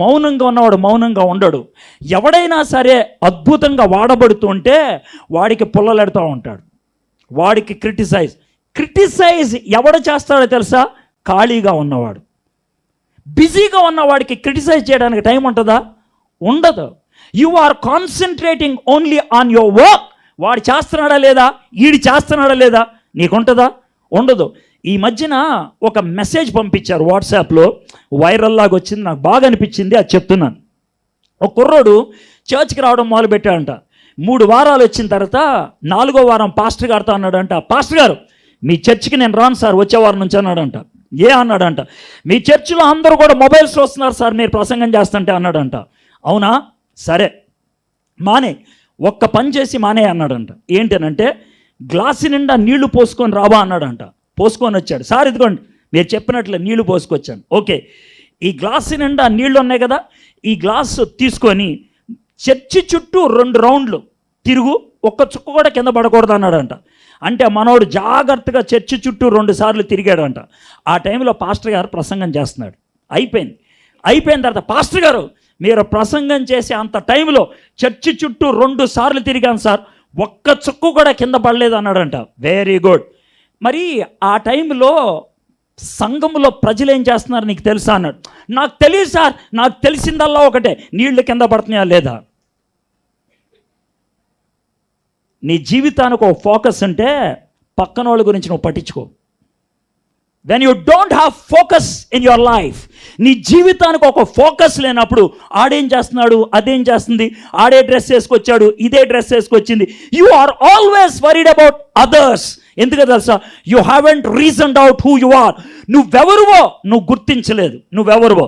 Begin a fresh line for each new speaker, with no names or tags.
మౌనంగా ఉన్నవాడు మౌనంగా ఉండడు. ఎవడైనా సరే అద్భుతంగా వాడబడుతుంటే వాడికి పుల్లలెడుతూ ఉంటాడు, వాడికి క్రిటిసైజ్ ఎవడు చేస్తాడో తెలుసా? ఖాళీగా ఉన్నవాడు. బిజీగా ఉన్నవాడికి క్రిటిసైజ్ చేయడానికి టైం ఉంటుందా? ఉండదు. You are concentrating only on your work. వాడు చేస్తున్నాడా లేదా, ఈడు చేస్తున్నాడా లేదా, నీకుంటుందా? ఉండదు. ఈ మధ్యన ఒక మెసేజ్ పంపించారు వాట్సాప్లో, వైరల్ లాగా వచ్చింది, నాకు బాగా అనిపించింది, అది చెప్తున్నాను. ఒక కుర్రోడు చర్చ్కి రావడం మొదలుపెట్టాడంట. 3 వారాలు వచ్చిన తర్వాత 4వ వారం పాస్టర్ గారితో అన్నాడంట, పాస్టర్ గారు మీ చర్చికి నేను రాను సార్ వచ్చే వారం నుంచి అన్నాడంట. అన్నాడంట, మీ చర్చిలో అందరూ కూడా మొబైల్స్ వస్తున్నారు సార్ మీరు ప్రసంగం చేస్తుంటే అన్నాడంట. అవునా, సరే మానే, ఒక్క పని చేసి మానే అన్నాడంట. ఏంటనంటే గ్లాసు నిండా నీళ్లు పోసుకొని రావా అన్నాడంట. పోసుకొని వచ్చాడు. సార్ ఇదిగోండి మీరు చెప్పినట్లు నీళ్లు పోసుకొచ్చాను. ఓకే, ఈ గ్లాసు నిండా నీళ్లు ఉన్నాయి కదా, ఈ గ్లాసు తీసుకొని చర్చి చుట్టూ 2 రౌండ్లు తిరుగు, ఒక్క చుక్క కూడా కింద పడకూడదు అన్నాడంట. అంటే మనోడు జాగ్రత్తగా చర్చి చుట్టూ 2 సార్లు తిరిగాడంట. ఆ టైంలో పాస్టర్ గారు ప్రసంగం చేస్తున్నాడు. అయిపోయిన తర్వాత, పాస్టర్ గారు మీరు ప్రసంగం చేసే అంత టైంలో చర్చి చుట్టూ 2 సార్లు తిరిగాను సార్, ఒక్క చుక్కు కూడా కింద పడలేదు అన్నాడంట. Very good. మరి ఆ టైంలో సంఘంలో ప్రజలు ఏం చేస్తున్నారు నీకు తెలుసా అన్నాడు. నాకు తెలియదు సార్, నాకు తెలిసిందల్లా ఒకటే, నీళ్లు కింద పడుతున్నాయా లేదా. నీ జీవితానికి ఒక ఫోకస్ ఉంటే పక్కన వాళ్ళ గురించి నువ్వు పట్టించుకో. When you don't have focus in your life, నీ జీవితానికి ఒక ఫోకస్ లేనప్పుడు ఆడేం చేస్తున్నాడు, అదేం చేస్తుంది, ఆడే డ్రెస్ వేసుకొచ్చాడు, ఇదే డ్రెస్ వేసుకొచ్చింది, you are always worried about others. ఎందుకు తెలుసా? You haven't reasoned out who you are. నువ్వెవరువో నువ్వు గుర్తించలేదు, నువ్వెవరువో.